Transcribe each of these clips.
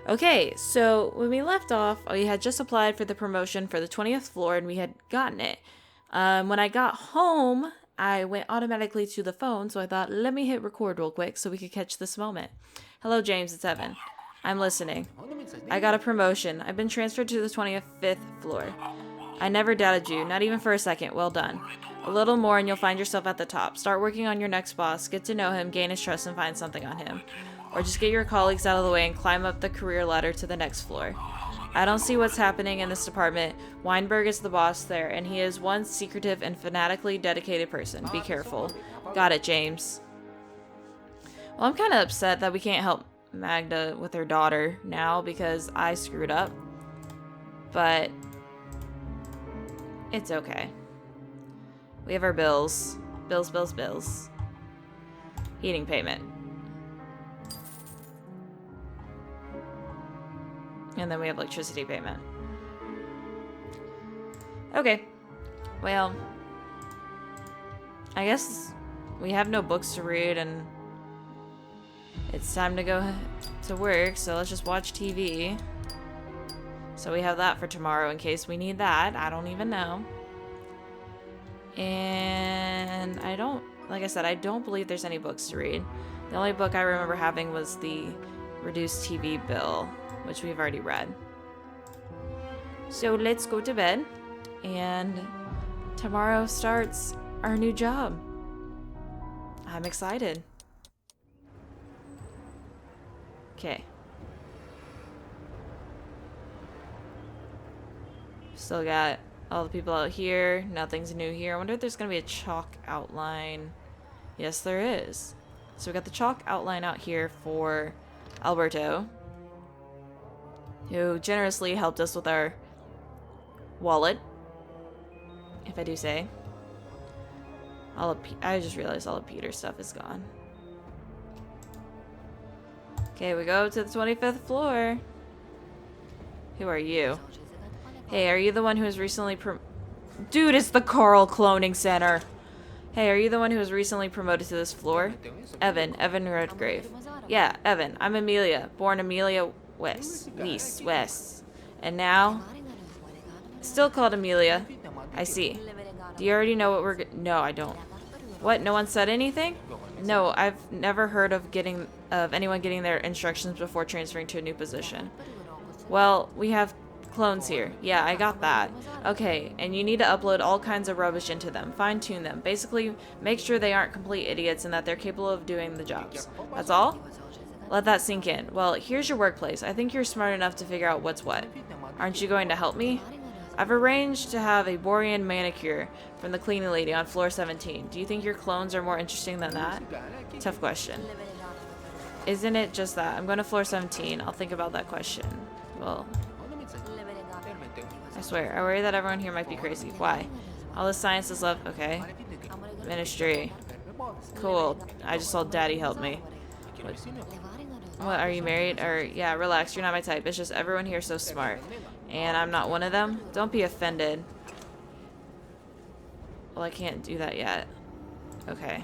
Okay, so when we left off, we had just applied for the promotion for the 20th floor and we had gotten it. When I got home, I went automatically to the phone, so I thought, let me hit record real quick so we could catch this moment. Hello, James, it's Evan. I'm listening. I got a promotion. I've been transferred to the 25th floor. I never doubted you, not even for a second. Well done. A little more and you'll find yourself at the top. Start working on your next boss, get to know him, gain his trust, and find something on him. Or just get your colleagues out of the way and climb up the career ladder to the next floor. I don't see what's happening in this department. Weinberg is the boss there, and he is one secretive and fanatically dedicated person. Be careful. Got it, James. Well, I'm kind of upset that we can't help Magda with her daughter now because I screwed up. But it's okay. We have our bills. Bills. Heating payment. And then we have electricity payment. Okay. Well, I guess we have no books to read and it's time to go to work, so let's just watch TV. So we have that for tomorrow in case we need that. I don't even know. And like I said, I don't believe there's any books to read. The only book I remember having was the reduced TV bill, which we've already read. So let's go to bed, and tomorrow starts our new job. I'm excited. Okay. Still got all the people out here. Nothing's new here. I wonder if there's gonna be a chalk outline. Yes, there is. So we got the chalk outline out here for Alberto, who generously helped us with our wallet, if I do say. I just realized all of Peter's stuff is gone. Okay, we go to the 25th floor. Who are you? Hey, are you the one who was recently Dude, it's the Carl Cloning Center. Hey, are you the one who was recently promoted to this floor? Evan Redgrave. Yeah, Evan. I'm Amelia, born Amelia West. And now, still called Amelia. I see. Do you already know what we're No, I don't. What? No one said anything? No, I've never heard of anyone getting their instructions before transferring to a new position. Well, we have clones here. Yeah, I got that. Okay, and you need to upload all kinds of rubbish into them. Fine-tune them. Basically, make sure they aren't complete idiots and that they're capable of doing the jobs. That's all? Let that sink in. Well, here's your workplace. I think you're smart enough to figure out what's what. Aren't you going to help me? I've arranged to have a Borean manicure from the cleaning lady on floor 17. Do you think your clones are more interesting than that? Tough question. Isn't it just that? I'm going to floor 17. I'll think about that question. Well, I swear, I worry that everyone here might be crazy. Why? All the science is left. Okay. Ministry. Cool. I just saw Daddy help me. What, are you married? Or, yeah, relax. You're not my type. It's just everyone here is so smart. And I'm not one of them? Don't be offended. Well, I can't do that yet. Okay.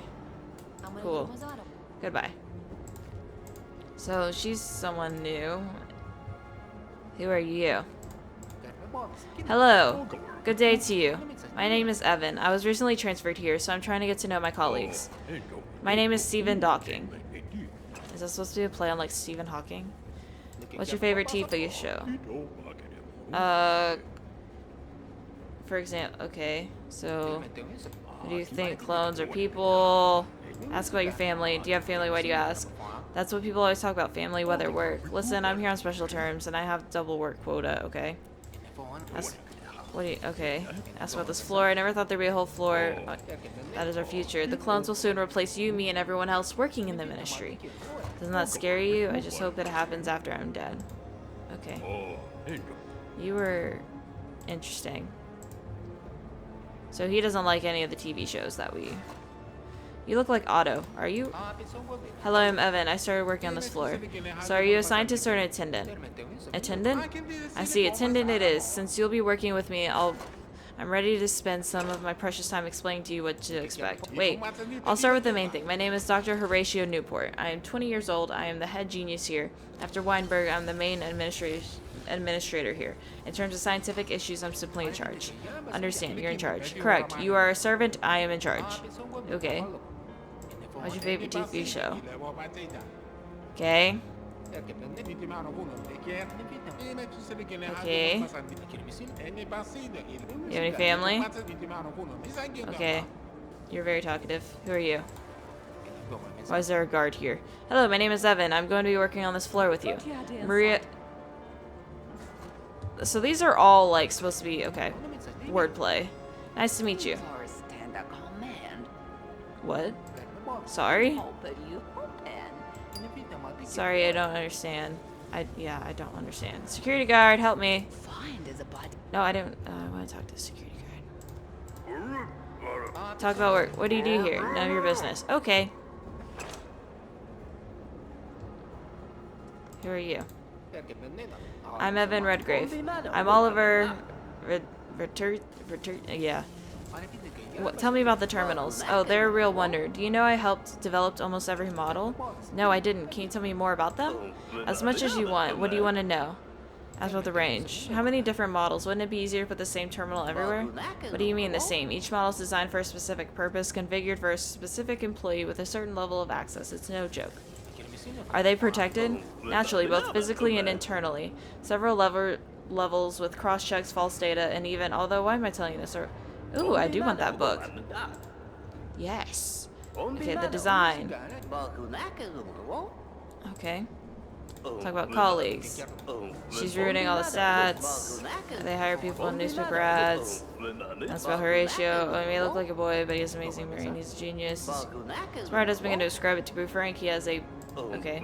Cool. Goodbye. So, she's someone new. Who are you? Hello. Good day to you. My name is Evan. I was recently transferred here, so I'm trying to get to know my colleagues. My name is Stephen Docking. Is that supposed to be a play on, like, Stephen Hawking? What's your favorite TV show? For example, okay, so, do you think clones are people? Ask about your family. Do you have family? Why do you ask? That's what people always talk about, family, whether work. Listen, I'm here on special terms, and I have double work quota, okay? Okay. Ask about this floor. I never thought there'd be a whole floor. That is our future. The clones will soon replace you, me, and everyone else working in the ministry. Doesn't that scare you? I just hope that it happens after I'm dead. Okay. You were interesting. So he doesn't like any of the TV shows that we... You look like Otto. Are you? Hello, I'm Evan. I started working on this floor. So are you a scientist or an attendant? Attendant? I see. Attendant it is. Since you'll be working with me, I'm I'm ready to spend some of my precious time explaining to you what to expect. Wait, I'll start with the main thing. My name is Dr. Horatio Newport. I am 20 years old. I am the head genius here. After Weinberg, I'm the main administrator here. In terms of scientific issues, I'm simply in charge. Understand, you're in charge. Correct. You are a servant. I am in charge. Okay. What's your favorite TV show? Okay. Okay. You have any family? Okay. You're very talkative. Who are you? Why is there a guard here? Hello, my name is Evan. I'm going to be working on this floor with you. Maria... So these are all, like, supposed to be... Okay. Wordplay. Nice to meet you. What? Sorry? Sorry, I don't understand. I don't understand. Security guard, help me. No, I don't. I want to talk to the security guard. Talk about work. What do you do here? None of your business. Okay. Who are you? I'm Evan Redgrave. I'm Oliver. Yeah. Tell me about the terminals. Oh, they're a real wonder. Do you know I helped develop almost every model? No, I didn't. Can you tell me more about them? As much as you want. What do you want to know? As about the range. How many different models? Wouldn't it be easier to put the same terminal everywhere? What do you mean the same? Each model is designed for a specific purpose, configured for a specific employee with a certain level of access. It's no joke. Are they protected? Naturally, both physically and internally. Several levels with cross-checks, false data, and even... Although, why am I telling you this? Ooh, I do want that book. Yes. Okay, the design. Okay. Talk about colleagues. She's ruining all the stats. They hire people in newspaper ads. That's about Horatio. Oh, he may look like a boy, but he has amazing brain. He's a genius. Smart husband going to describe it to be frank. He has a... Okay.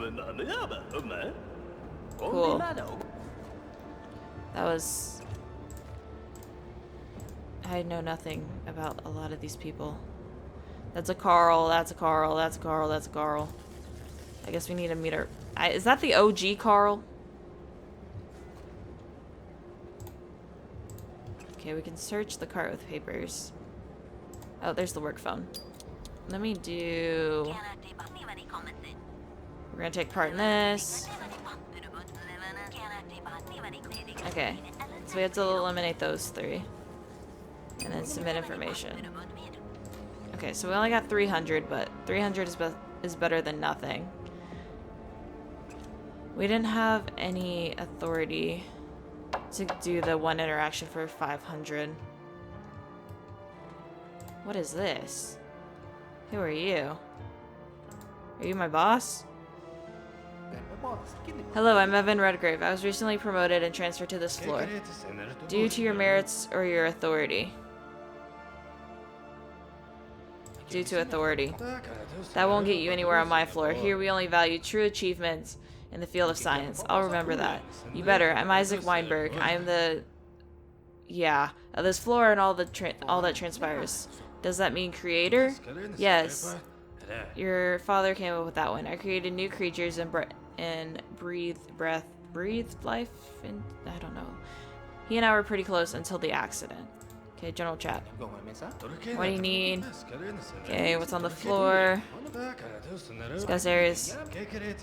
Cool. That was... I know nothing about a lot of these people. That's a Carl, that's a Carl, that's a Carl, that's a Carl. I guess we need to meet her. Is that the OG Carl? Okay, we can search the cart with papers. Oh, there's the work phone. Let me do... We're gonna take part in this. Okay, so we have to eliminate those three. And then submit information. Okay, so we only got 300, but 300 is better than nothing. We didn't have any authority to do the one interaction for 500. What is this? Who are you? Are you my boss? Hello, I'm Evan Redgrave. I was recently promoted and transferred to this floor. Due to your merits or your authority? Due to authority. That won't get you anywhere on my floor. Here we only value true achievements in the field of science. I'll remember that. You better. I'm Isaac Weinberg. I am the... Yeah. This floor and all that transpires. Does that mean creator? Yes. Your father came up with that one. I created new creatures and breathed life in... I don't know. He and I were pretty close until the accident. Okay, general chat. What do you need? Okay, what's on the floor? Discuss areas.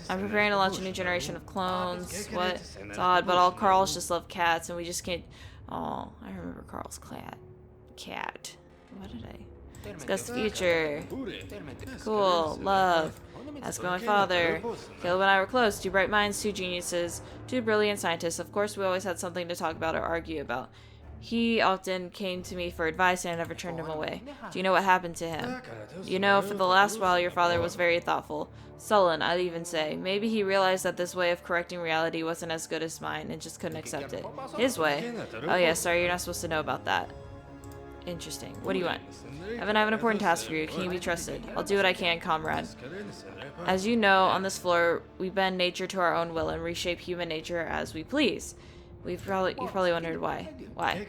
I'm preparing to launch a new generation of clones. What? It's odd, but all Carls just love cats, and we just can't... Oh, I remember Carl's cat. What did I... Discuss the future. Cool. Love. Ask about my father. Caleb and I were close. Two bright minds, two geniuses, two brilliant scientists. Of course, we always had something to talk about or argue about. He often came to me for advice, and I never turned him away. Do you know what happened to him? You know, for the last while, your father was very thoughtful. Sullen, I'd even say. Maybe he realized that this way of correcting reality wasn't as good as mine and just couldn't accept it. His way? Oh yeah, sorry, you're not supposed to know about that. Interesting. What do you want? Evan, I have an important task for you. Can you be trusted? I'll do what I can, comrade. As you know, on this floor, we bend nature to our own will and reshape human nature as we please. You've probably wondered why. Why?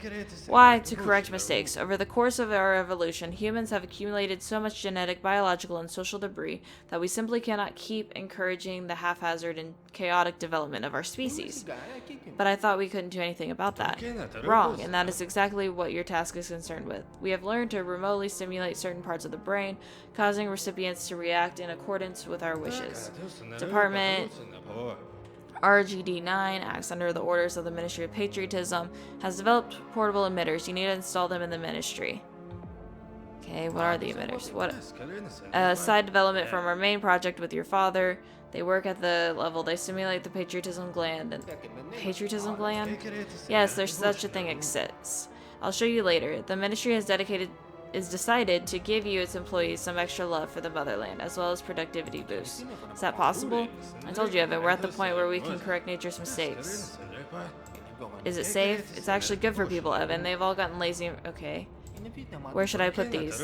Why? To correct mistakes. Over the course of our evolution, humans have accumulated so much genetic, biological, and social debris that we simply cannot keep encouraging the haphazard and chaotic development of our species. But I thought we couldn't do anything about that. Wrong, and that is exactly what your task is concerned with. We have learned to remotely stimulate certain parts of the brain, causing recipients to react in accordance with our wishes. Department RGD-9 acts under the orders of the Ministry of Patriotism, has developed portable emitters. You need to install them in the ministry. Okay, what are the emitters? What? Side development from our main project with your father. They work at the level. They stimulate the patriotism gland. Patriotism gland? Yes, there's such a thing exists. I'll show you later. The ministry has decided to give you, its employees, some extra love for the motherland, as well as productivity boosts. Is that possible? I told you, Evan, we're at the point where we can correct nature's mistakes. Is it safe? It's actually good for people, Evan. They've all gotten lazy. Okay. Where should I put these?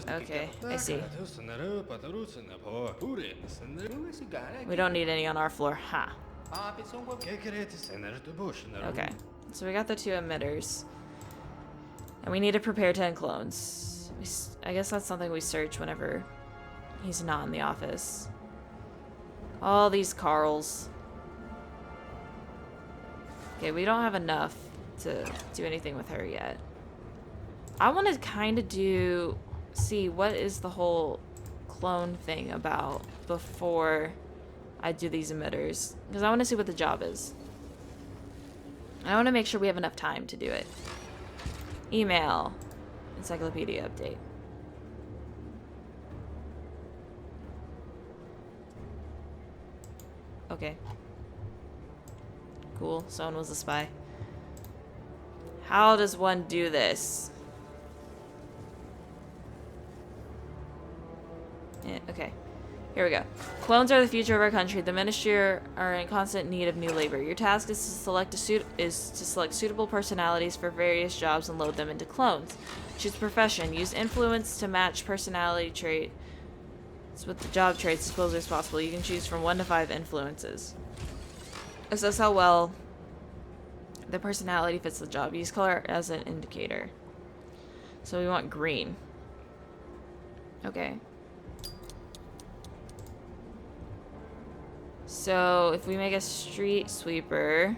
Okay, I see. We don't need any on our floor. Ha. Okay, so we got the 2 emitters. And we need to prepare 10 clones. I guess that's something we search whenever he's not in the office. All these Carls. Okay, we don't have enough to do anything with her yet. I want to kind of see what is the whole clone thing about before I do these emitters. Because I want to see what the job is. I want to make sure we have enough time to do it. Email. Encyclopedia update. Okay. Cool. Someone was a spy. How does one do this? Okay. Here we go. Clones are the future of our country. The ministry are in constant need of new labor. Your task is to select suitable personalities for various jobs and load them into clones. Choose profession. Use influence to match personality trait. It's with the job traits as closely as possible. You can choose from 1 to 5 influences. Assess how well the personality fits the job. Use color as an indicator. So we want green. Okay. So if we make a street sweeper,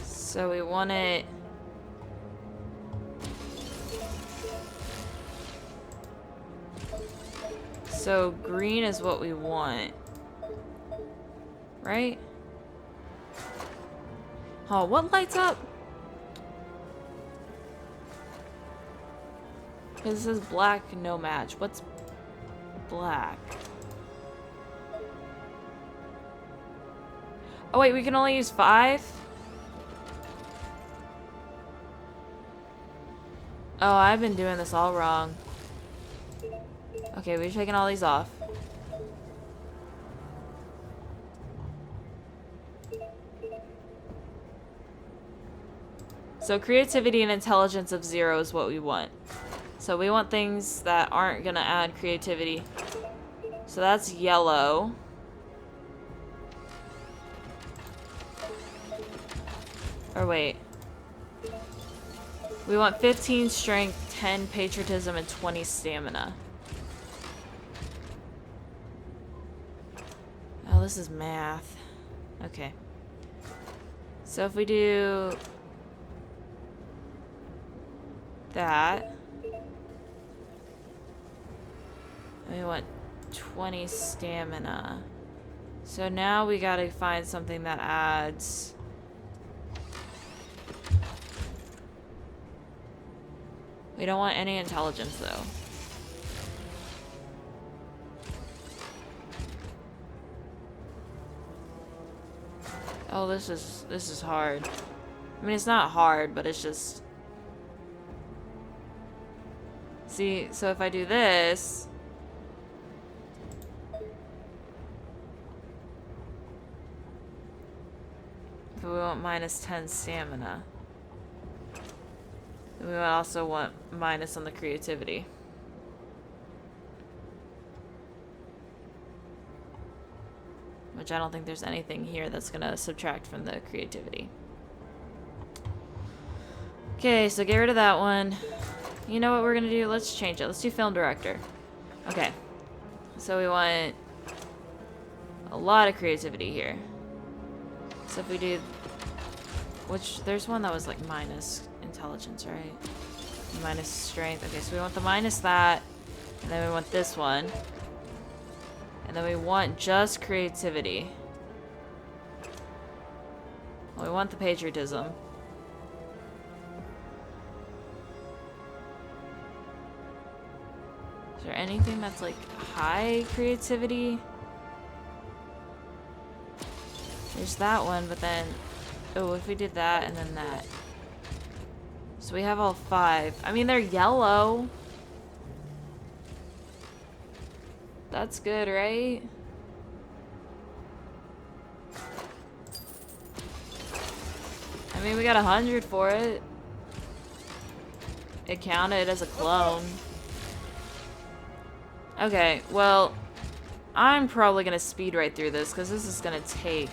so we want it. So green is what we want, right? Oh, what lights up? Because this is black, no match. What's black? Oh wait, we can only use 5? Oh, I've been doing this all wrong. Okay, we've taken all these off. So creativity and intelligence of 0 is what we want. So we want things that aren't gonna add creativity. So that's yellow. Or wait. We want 15 strength, 10 patriotism, and 20 stamina. Oh, this is math. Okay. So if we do that, we want 20 stamina. So now we gotta find something that adds. We don't want any intelligence though. Oh, this is hard. I mean, it's not hard, but it's just. See, so if I do this. But we want minus 10 stamina. We also want minus on the creativity. Which I don't think there's anything here that's gonna subtract from the creativity. Okay, so get rid of that one. You know what we're gonna do? Let's change it. Let's do film director. Okay. So we want a lot of creativity here. So if we do... Which, there's one that was like minus intelligence, right? Minus strength. Okay, so we want the minus that. And then we want this one. And then we want just creativity. Well, we want the patriotism. Is there anything that's like high creativity? There's that one, but then... Oh, if we did that and then that. So we have all 5. I mean, they're yellow. That's good, right? I mean, we got 100 for it. It counted as a clone. Okay, well, I'm probably gonna speed right through this because this is gonna take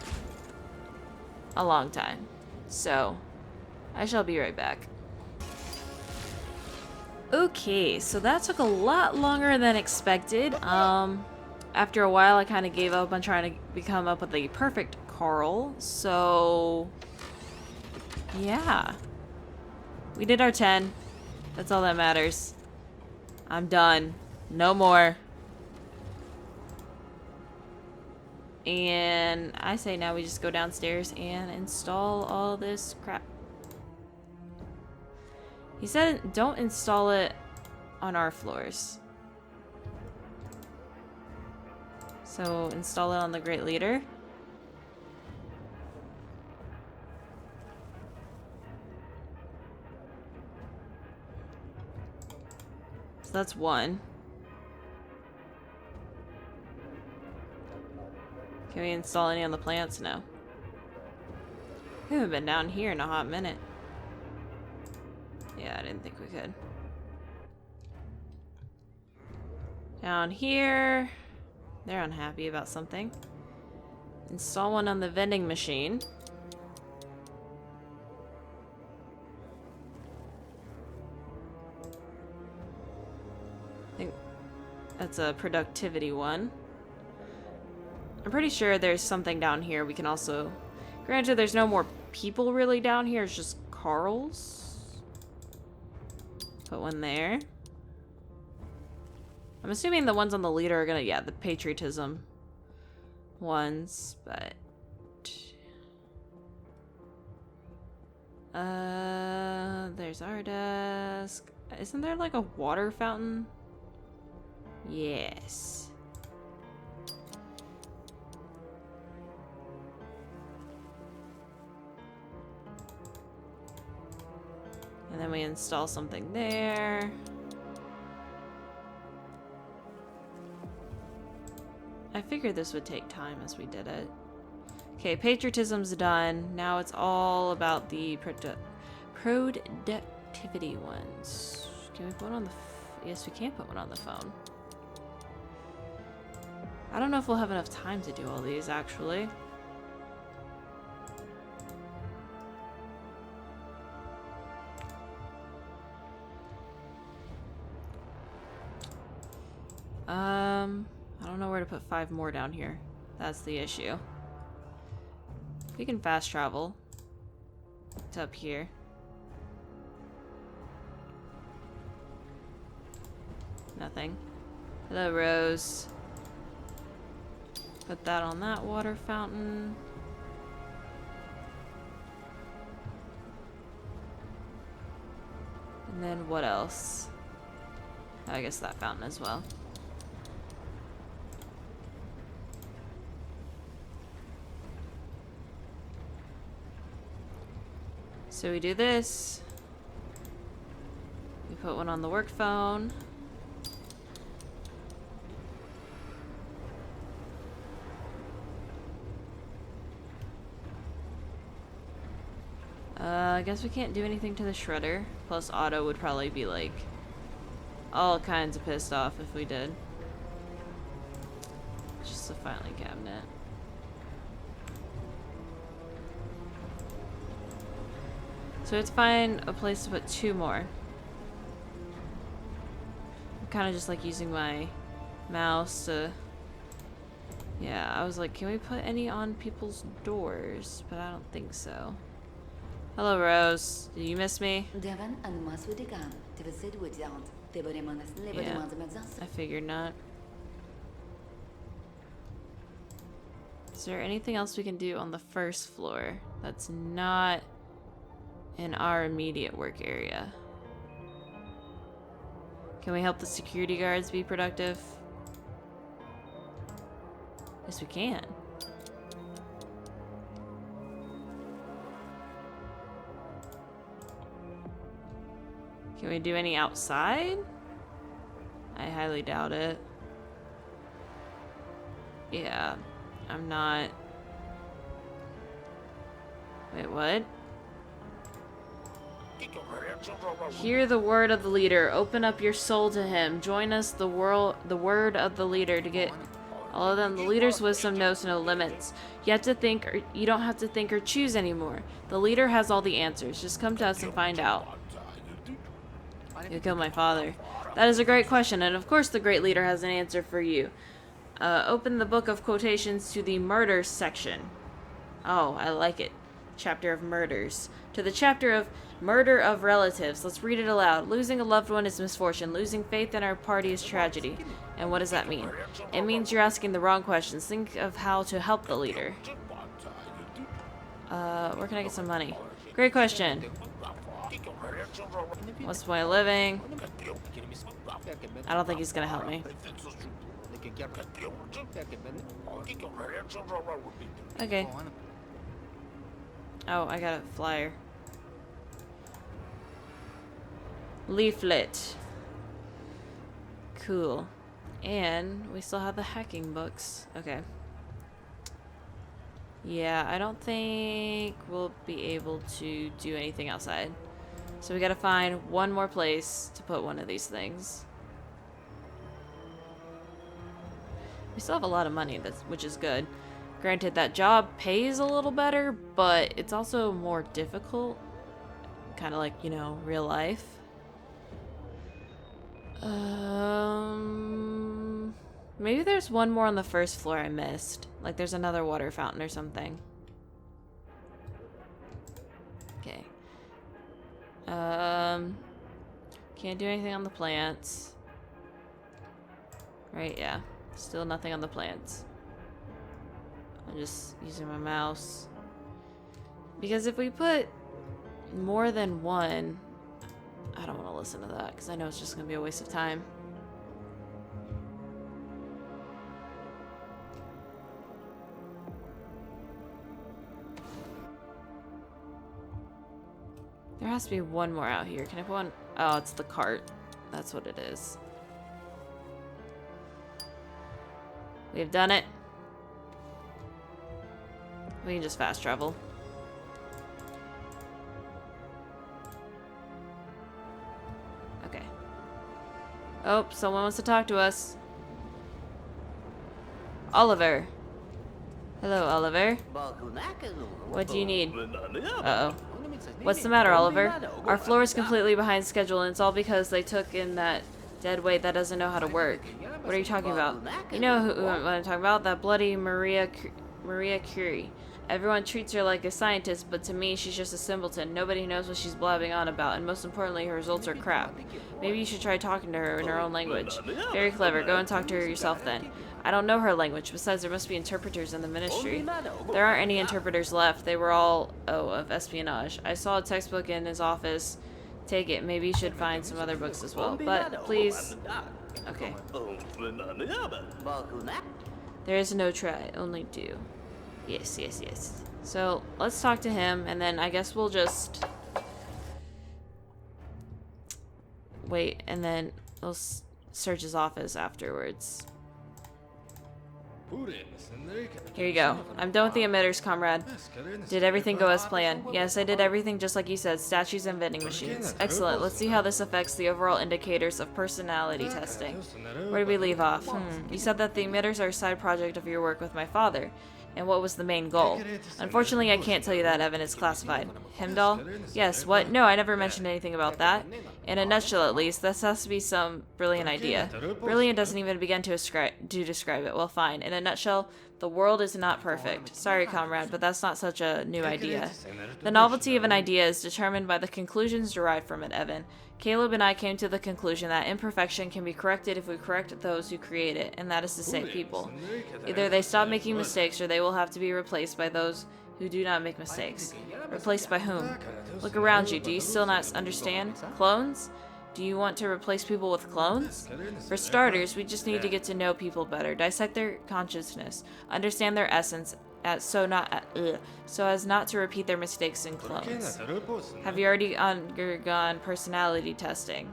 a long time. So, I shall be right back. Okay, so that took a lot longer than expected. After a while, I kind of gave up on trying to come up with the perfect Carl. So, yeah. We did our 10. That's all that matters. I'm done. No more. And I say now we just go downstairs and install all this crap. He said don't install it on our floors. So install it on the Great Leader. So that's 1. Can we install any on the plants? No. We haven't been down here in a hot minute. Yeah, I didn't think we could. Down here, they're unhappy about something. Install one on the vending machine. I think that's a productivity one. I'm pretty sure there's something down here we can also... Granted, there's no more people really down here. It's just Carls. Put one there. I'm assuming the ones on the leader are gonna... Yeah, the patriotism ones, but... There's our desk. Isn't there like a water fountain? Yes. And then we install something there. I figured this would take time as we did it. Okay, patriotism's done. Now it's all about the productivity ones. Can we put one on the... Yes, we can put one on the phone. I don't know if we'll have enough time to do all these, actually. I don't know where to put 5 more down here. That's the issue. We can fast travel to up here. Nothing. Hello, Rose. Put that on that water fountain. And then what else? I guess that fountain as well. So we do this. We put one on the work phone. I guess we can't do anything to the shredder. Plus Otto would probably be like all kinds of pissed off if we did. Just a filing cabinet. we have to find a place to put 2 more. I'm kind of just like using my mouse to... Yeah, I was like, can we put any on people's doors? But I don't think so. Hello, Rose. Did you miss me? Yeah, I figured not. Is there anything else we can do on the first floor that's not in our immediate work area? Can we help the security guards be productive? Yes, we can. Can we do any outside? I highly doubt it. Yeah, I'm not... Wait, what? Hear the word of the leader. Open up your soul to him. Join us, the word of the leader, to get all of them. The leader's wisdom knows no limits. You don't have to think or choose anymore. The leader has all the answers. Just come to us and find out. You killed my father. That is a great question, and of course the great leader has an answer for you. Open the book of quotations to the murders section. Oh, I like it. Chapter of murders. To the chapter of murder of relatives. Let's read it aloud. Losing a loved one is misfortune. Losing faith in our party is tragedy. And what does that mean? It means you're asking the wrong questions. Think of how to help the leader. Where can I get some money? Great question. What's the point of living? I don't think he's gonna help me. Okay. Oh, I got a flyer. Leaflet. Cool. And we still have the hacking books. Okay. Yeah, I don't think we'll be able to do anything outside. So we gotta find one more place to put one of these things. We still have a lot of money, which is good. Granted, that job pays a little better, but it's also more difficult. Kind of like, you know, real life. Maybe there's one more on the first floor I missed. Like there's another water fountain or something. Okay. Can't do anything on the plants. Right, yeah. Still nothing on the plants. I'm just using my mouse. Because if we put more than one, I don't want to listen to that because I know it's just going to be a waste of time. There has to be one more out here. Can I put one? Oh, it's the cart. That's what it is. We've done it. We can just fast travel. Okay. Oh, someone wants to talk to us. Oliver. Hello, Oliver. What do you need? Uh-oh. What's the matter, Oliver? Our floor is completely behind schedule, and it's all because they took in that dead weight that doesn't know how to work. What are you talking about? You know what I'm talking about? That bloody Maria Curie. Everyone treats her like a scientist, but to me, she's just a simpleton. Nobody knows what she's blabbing on about, and most importantly, her results are crap. Maybe you should try talking to her in her own language. Very clever. Go and talk to her yourself then. I don't know her language. Besides, there must be interpreters in the ministry. There aren't any interpreters left. They were all, of espionage. I saw a textbook in his office. Take it. Maybe you should find some other books as well. But, please... Okay. There is no try, only do. Yes, yes, yes. So, let's talk to him, and then I guess we'll just... wait, and then we'll search his office afterwards. Here you go. I'm done with the emitters, comrade. Did everything go as planned? Yes, I did everything just like you said. Statues and vending machines. Excellent. Let's see how this affects the overall indicators of personality testing. Where did we leave off? You said that the emitters are a side project of your work with my father. And what was the main goal? Unfortunately, I can't tell you that, Evan. It's classified. Himdall? Yes, what? No, I never mentioned anything about that. In a nutshell, at least, this has to be some brilliant idea. Brilliant doesn't even begin to describe it. Well, fine. In a nutshell, the world is not perfect. Sorry, comrade, but that's not such a new idea. The novelty of an idea is determined by the conclusions derived from it, Evan. Caleb and I came to the conclusion that imperfection can be corrected if we correct those who create it, and that is to say, people. Either they stop making mistakes, or they will have to be replaced by those who do not make mistakes. Replaced by whom? Look around you. Do you still not understand? Clones? Do you want to replace people with clones? For starters, we just need to get to know people better, dissect their consciousness, understand their essence, so as not to repeat their mistakes in clones. Have you already undergone personality testing?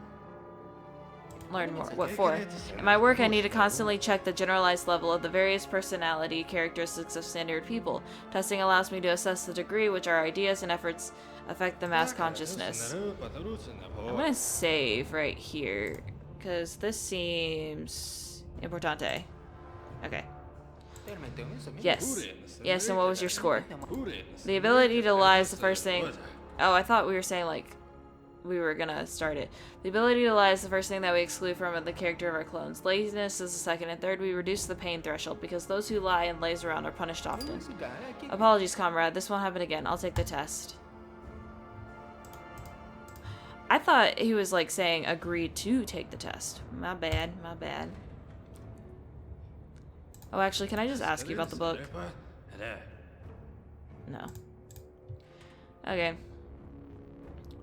Learn more. What for? In my work, I need to constantly check the generalized level of the various personality characteristics of standard people. Testing allows me to assess the degree which our ideas and efforts affect the mass consciousness. I'm gonna save right here, because this seems importante. Okay. Yes. Yes, and what was your score? The ability to lie is the first thing. Oh, I thought we were saying, like, we were gonna start it. The ability to lie is the first thing that we exclude from the character of our clones. Laziness is the second, and third, we reduce the pain threshold, because those who lie and laze around are punished often. Apologies, comrade. This won't happen again. I'll take the test. I thought he was, like, saying agreed to take the test. My bad, my bad. Oh, actually, can I just ask you about the book? No. Okay.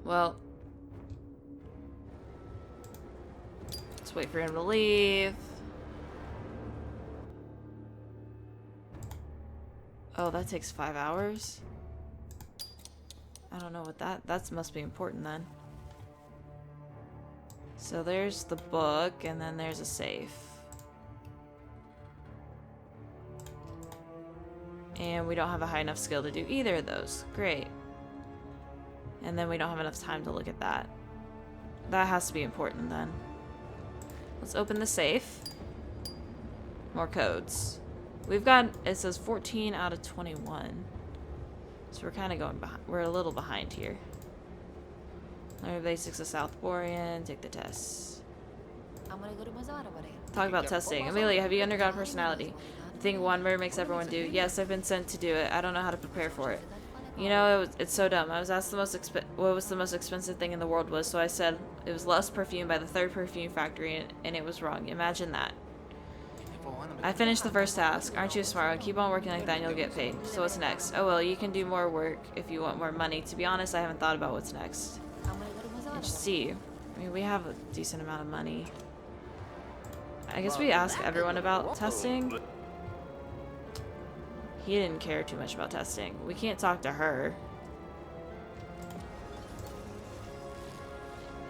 Well. Let's wait for him to leave. Oh, that takes 5 hours? I don't know what that must be important then. So there's the book, and then there's a safe. And we don't have a high enough skill to do either of those. Great. And then we don't have enough time to look at that. That has to be important then. Let's open the safe. More codes. We've got, it says 14 out of 21. So we're kind of going behind. We're a little behind here. Learn basics of South Borean. Take the tests. Talk about testing. Amelia, have you undergone personality? The thing Wanderer makes everyone do. Yes, I've been sent to do it. I don't know how to prepare for it. You know, it's so dumb. I was asked what was the most expensive thing in the world was, so I said it was less perfume by the third perfume factory, and it was wrong. Imagine that. I finished the first task. Aren't you a smart one? Keep on working like that and you'll get paid. So what's next? Oh well, you can do more work if you want more money. To be honest, I haven't thought about what's next. Let's see. I mean, we have a decent amount of money. I guess we ask everyone about testing. He didn't care too much about testing. We can't talk to her.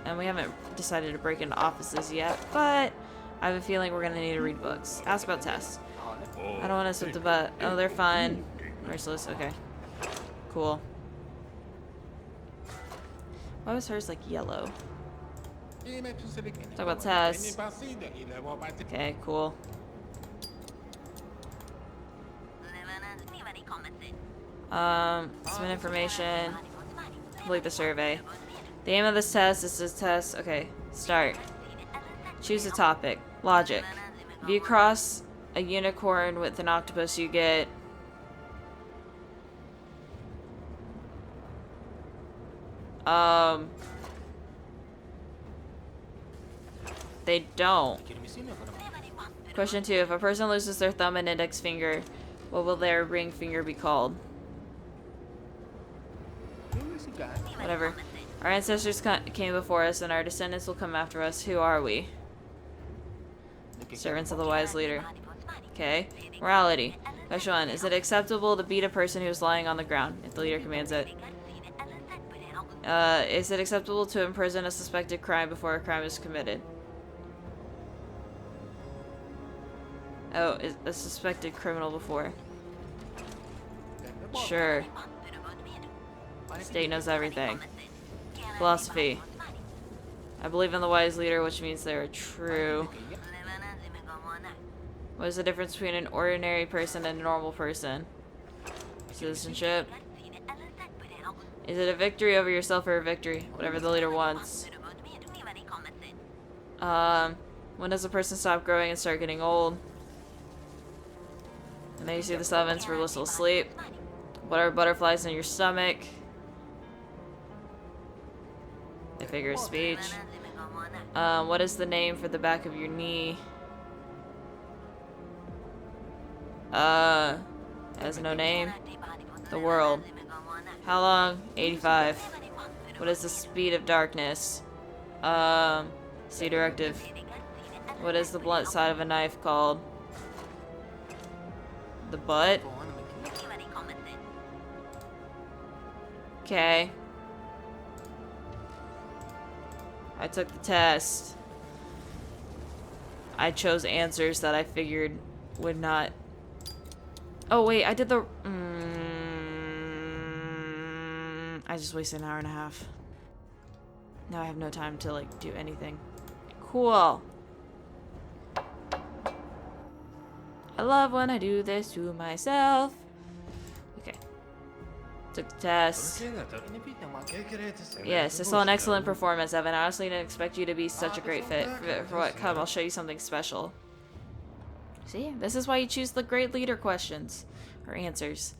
And we haven't decided to break into offices yet, but I have a feeling we're gonna need to read books. Ask about tests. I don't want to slip the butt. Oh, they're fine. Merciless, okay. Cool. Why was hers like yellow? Talk about tests. Okay, cool. Some information. Complete the survey. The aim of this test is to test. Okay, start. Choose a topic. Logic. If you cross a unicorn with an octopus, you get. They don't. Question 2. If a person loses their thumb and index finger, what will their ring finger be called? Whatever. Our ancestors came before us, and our descendants will come after us. Who are we? Servants of the wise leader. Okay. Morality. Question 1. Is it acceptable to beat a person who is lying on the ground, if the leader commands it? Is it acceptable to imprison a suspected crime before a crime is committed? Oh, is a suspected criminal before. Sure. State knows everything. Philosophy. I believe in the wise leader, which means they are true. What is the difference between an ordinary person and a normal person? Citizenship. Is it a victory over yourself or a victory? Whatever the leader wants. When does a person stop growing and start getting old? And then you see the summons for blissful sleep. What are butterflies in your stomach? A figure of speech. What is the name for the back of your knee? Has no name. The world. How long? 85. What is the speed of darkness? C directive. What is the blunt side of a knife called? The butt? Okay. I took the test. I chose answers that I figured would not... Oh wait, I did the... I just wasted an hour and a half. Now I have no time to, like, do anything. Cool. I love when I do this to myself. Okay. Took the test. Yes, I saw an excellent performance, Evan. I honestly didn't expect you to be such a great fit for what come. I'll show you something special. See, this is why you choose the great leader questions. Or answers.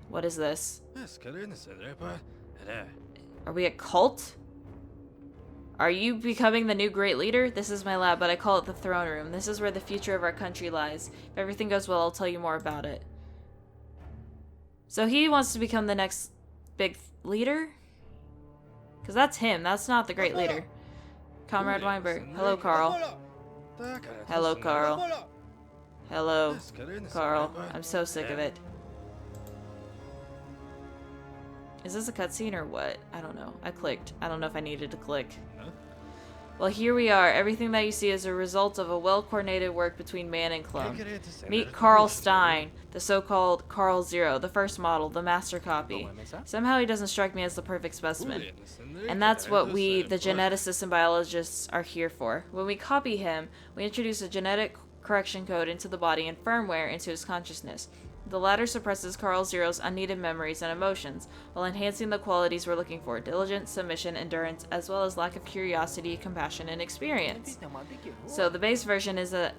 What is this? Are we a cult? Are you becoming the new great leader? This is my lab, but I call it the throne room. This is where the future of our country lies. If everything goes well, I'll tell you more about it. So he wants to become the next big leader? Because that's him. That's not the great leader. Comrade Weinberg. Hello, Carl. Hello, Carl. Hello, Carl. I'm so sick of it. Is this a cutscene or what? I don't know. I clicked. I don't know if I needed to click. Well, here we are. Everything that you see is a result of a well-coordinated work between man and clone. Meet Carl Stein, the so-called Carl Zero, the first model, the master copy. Somehow he doesn't strike me as the perfect specimen. And that's what we, the geneticists and biologists, are here for. When we copy him, we introduce a genetic correction code into the body and firmware into his consciousness. The latter suppresses Carl Zero's unneeded memories and emotions, while enhancing the qualities we're looking for: diligence, submission, endurance, as well as lack of curiosity, compassion, and experience. So the base version isn't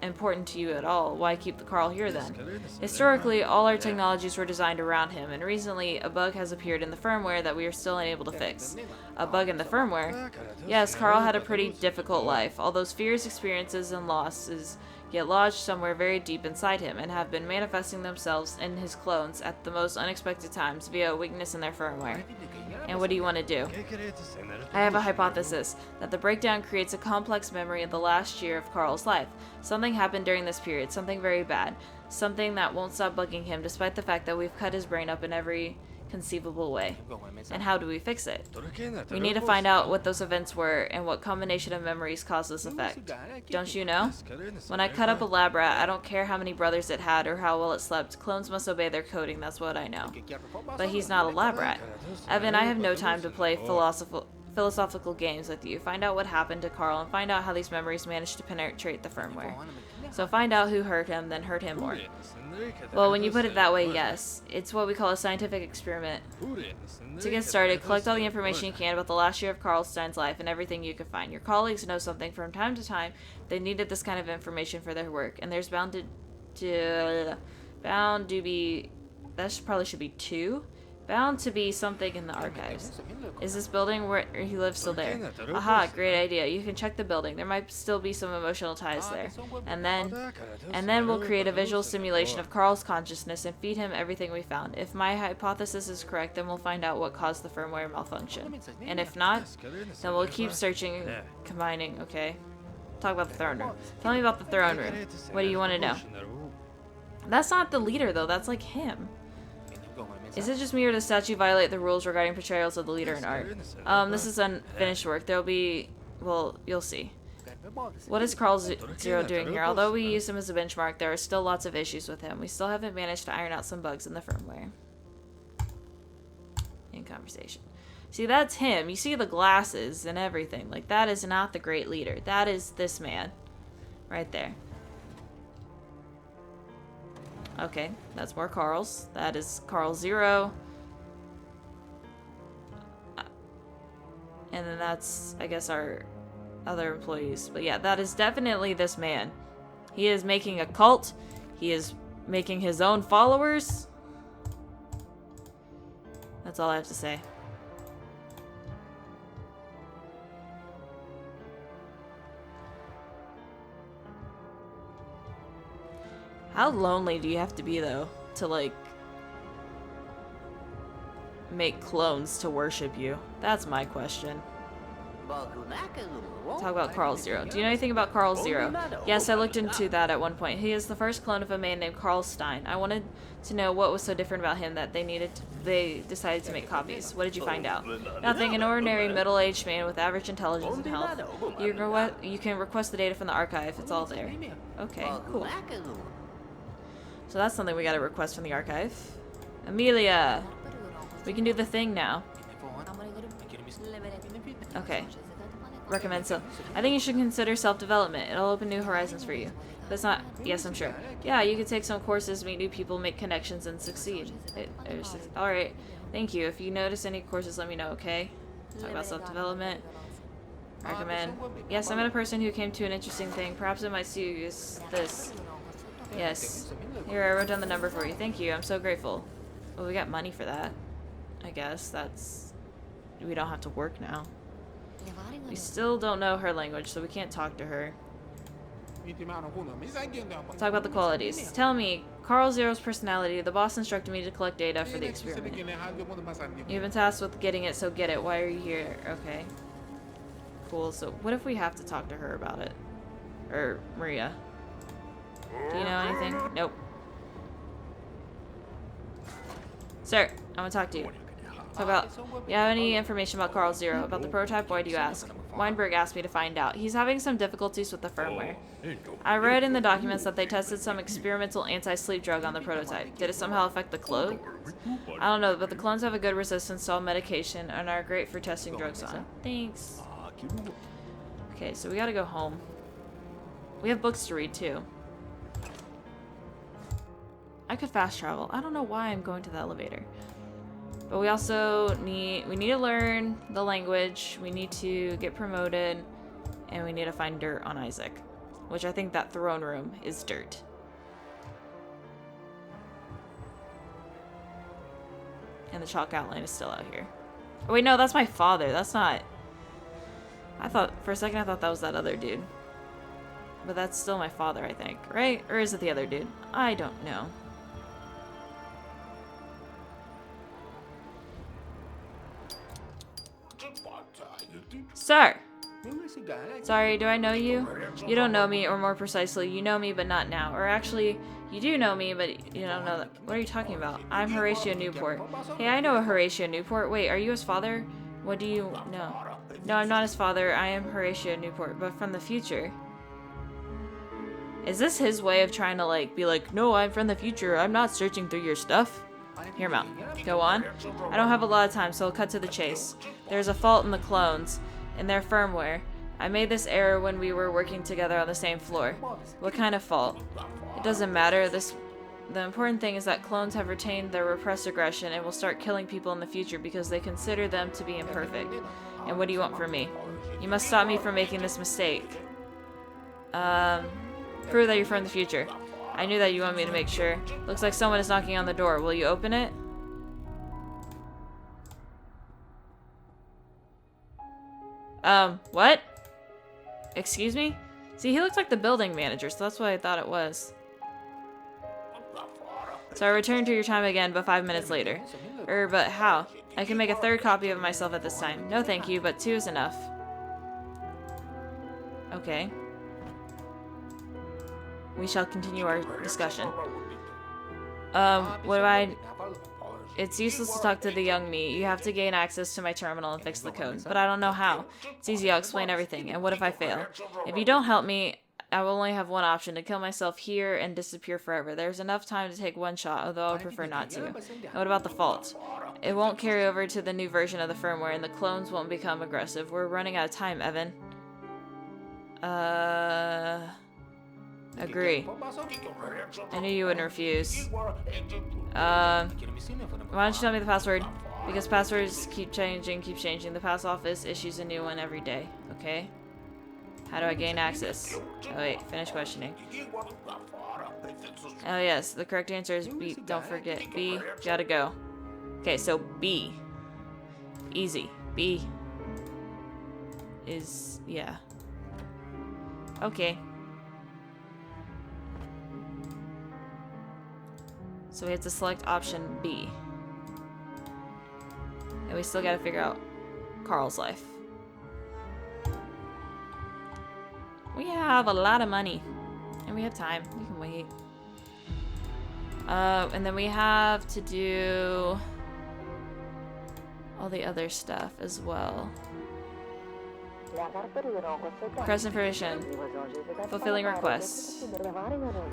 important to you at all. Why keep the Carl here then? Historically, all our technologies were designed around him, and recently a bug has appeared in the firmware that we are still unable to fix. A bug in the firmware? Yes, Carl had a pretty difficult life. All those fears, experiences, and losses get lodged somewhere very deep inside him and have been manifesting themselves in his clones at the most unexpected times via a weakness in their firmware. And what do you want to do? I have a hypothesis that the breakdown creates a complex memory of the last year of Carl's life. Something happened during this period, something very bad, something that won't stop bugging him despite the fact that we've cut his brain up in every conceivable way. And how do we fix it? We need to find out what those events were and what combination of memories caused this effect. Don't you know? When I cut up a lab rat, I don't care how many brothers it had or how well it slept. Clones must obey their coding, that's what I know. But he's not a lab rat. Evan, I have no time to play philosophical games with you. Find out what happened to Carl and find out how these memories managed to penetrate the firmware. So find out who hurt him, then hurt him more. Well, when you put it that way, yes. It's what we call a scientific experiment. To get started, collect all the information you can about the last year of Carl Stein's life and everything you can find. Your colleagues know something. From time to time, they needed this kind of information for their work, and there's bound to be, that probably should be 2. Bound to be something in the archives. Is this building where he lives still there? Aha, great idea. You can check the building. There might still be some emotional ties there. And then we'll create a visual simulation of Carl's consciousness and feed him everything we found. If my hypothesis is correct, then we'll find out what caused the firmware malfunction. And if not, then we'll keep searching and combining. Okay. Talk about the throne room. Tell me about the throne room. What do you want to know? That's not the leader, though. That's like him. Is it just me or does the statue violate the rules regarding portrayals of the leader in art? This is unfinished work. There'll be... well, you'll see. What is Carl Zero doing here? Although we use him as a benchmark, there are still lots of issues with him. We still haven't managed to iron out some bugs in the firmware. In conversation. See, that's him. You see the glasses and everything. Like, that is not the great leader. That is this man. Right there. Okay, that's more Carls. That is Carl 0. And then that's, I guess, our other employees. But yeah, that is definitely this man. He is making a cult. He is making his own followers. That's all I have to say. How lonely do you have to be, though, to, like, make clones to worship you? That's my question. Talk about Carl 0. Do you know anything about Carl 0? Yes, I looked into that at one point. He is the first clone of a man named Carl Stein. I wanted to know what was so different about him that they decided to make copies. What did you find out? Nothing. An ordinary middle-aged man with average intelligence and health. You can request the data from the archive. It's all there. Okay, cool. So that's something we gotta request from the archive. Amelia! We can do the thing now. Okay. Recommend so. I think you should consider self-development. It'll open new horizons for you. That's not... Yes, I'm sure. Yeah, you could take some courses, meet new people, make connections, and succeed. Alright. Thank you. If you notice any courses, let me know, okay? Talk about self-development. Recommend. Yes, I met a person who came to an interesting thing. Perhaps it might suit you. This. Yes. Here, I wrote down the number for you. Thank you. I'm so grateful. Well, we got money for that. I guess that's... We don't have to work now. We still don't know her language, so we can't talk to her. Talk about the qualities. Tell me, Carl Zero's personality. The boss instructed me to collect data for the experiment. You've been tasked with getting it, so get it. Why are you here? Okay. Cool. So what if we have to talk to her about it? Or Maria? Do you know anything? Nope. Sir, I want to talk to you. Talk about, you have any information about Carl 0? About the prototype? Why do you ask? Weinberg asked me to find out. He's having some difficulties with the firmware. I read in the documents that they tested some experimental anti-sleep drug on the prototype. Did it somehow affect the clone? I don't know, but the clones have a good resistance to all medication and are great for testing drugs on. Thanks. Okay, so we gotta go home. We have books to read, too. I could fast travel. I don't know why I'm going to the elevator. But we also need to learn the language, we need to get promoted, and we need to find dirt on Isaac. Which I think that throne room is dirt. And the chalk outline is still out here. Oh wait, no, that's my father. That's not... I thought, for a second I thought that was that other dude. But that's still my father, I think. Right? Or is it the other dude? I don't know. Sir! Sorry, do I know you? You don't know me, or more precisely, you know me but not now. Or actually, you do know me, but you don't know that. What are you talking about? I'm Horatio Newport. Hey, I know a Horatio Newport. Wait, are you his father? What do you know? No, I'm not his father. I am Horatio Newport, but from the future. Is this his way of trying to, like, be like, no, I'm from the future. I'm not searching through your stuff. Hear him out. Go on. I don't have a lot of time, so I'll cut to the chase. There's a fault in the clones, in their firmware. I made this error when we were working together on the same floor. What kind of fault? It doesn't matter. The important thing is that clones have retained their repressed aggression and will start killing people in the future because they consider them to be imperfect. And what do you want from me? You must stop me from making this mistake. Prove that you're from the future. I knew that you wanted me to make sure. Looks like someone is knocking on the door. Will you open it? What? Excuse me? See, he looks like the building manager, so that's what I thought it was. So I returned to your time again, but 5 minutes later. But how? I can make a third copy of myself at this time. No thank you, but 2 is enough. Okay. We shall continue our discussion. What do I... It's useless to talk to the young me. You have to gain access to my terminal and fix the code. But I don't know how. It's easy, I'll explain everything. And what if I fail? If you don't help me, I will only have one option, to kill myself here and disappear forever. There's enough time to take one shot, although I would prefer not to. And what about the fault? It won't carry over to the new version of the firmware, and the clones won't become aggressive. We're running out of time, Evan. Agree. I knew you wouldn't refuse. Why don't you tell me the password? Because passwords keep changing. The pass office issues a new one every day. Okay? How do I gain access? Oh wait, finish questioning. Oh yes, the correct answer is B. Don't forget. B, gotta go. Okay, so B. Easy. B is, yeah. Okay. So we have to select option B. And we still gotta figure out Carl's life. We have a lot of money. And we have time. We can wait. And then we have to do all the other stuff as well. Press information. Fulfilling requests.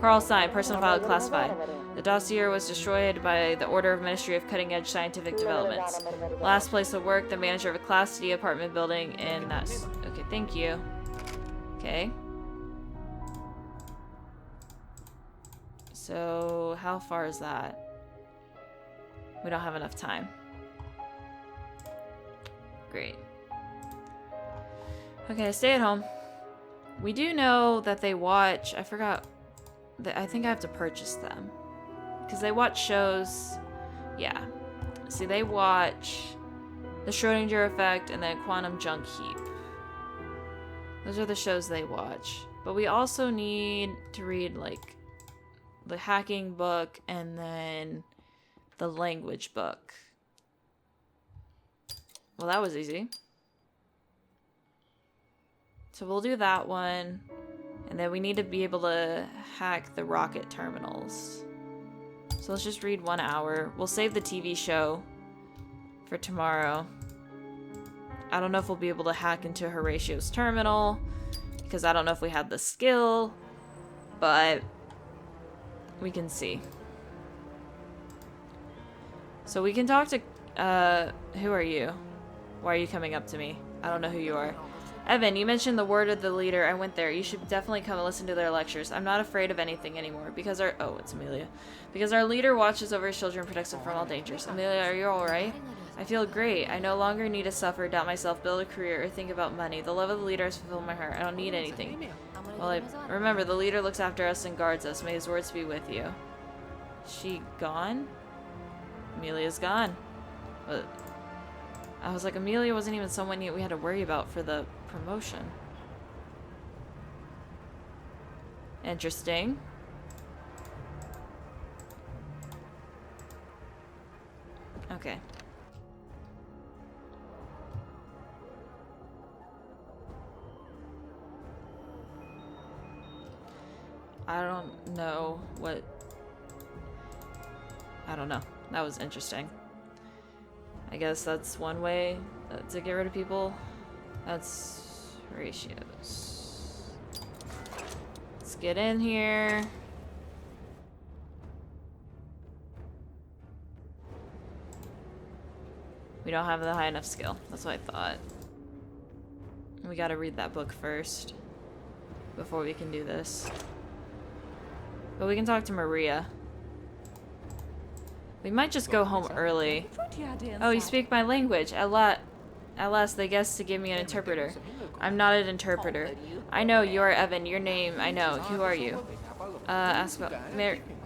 Carl signed. Personal file classified. The dossier was destroyed by the order of Ministry of Cutting Edge Scientific Developments. Last place of work, the manager of a Class D apartment building in that... Okay, thank you. Okay. So, how far is that? We don't have enough time. Great. Okay, stay at home. We do know that they watch... I forgot... I think I have to purchase them. Because they watch shows... Yeah. See, they watch... The Schrodinger Effect and then Quantum Junk Heap. Those are the shows they watch. But we also need to read, like... the hacking book and then the language book. Well, that was easy. So we'll do that one. And then we need to be able to hack the rocket terminals. So let's just read 1 hour. We'll save the TV show for tomorrow. I don't know if we'll be able to hack into Horatio's terminal, because I don't know if we have the skill, but we can see. So we can talk to, who are you? Why are you coming up to me? I don't know who you are. Evan, you mentioned the word of the leader. I went there. You should definitely come and listen to their lectures. I'm not afraid of anything anymore because our... Oh, it's Amelia. Because our leader watches over his children and protects them from all dangers. Amelia, are you alright? I feel great. I no longer need to suffer, doubt myself, build a career, or think about money. The love of the leader has fulfilled my heart. I don't need anything. Well, remember, the leader looks after us and guards us. May his words be with you. She gone? Amelia's gone. But I was like, Amelia wasn't even someone we had to worry about for the promotion. Interesting. Okay. I don't know what... I don't know. That was interesting. I guess that's one way to get rid of people. That's ratios. Let's get in here. We don't have the high enough skill. That's what I thought. We gotta read that book first before we can do this. But we can talk to Maria. We might just go home early. Oh, you speak my language. At last, they guessed to give me an interpreter. I'm not an interpreter. I know, you're Evan. Your name, I know. Who are you? Ask about...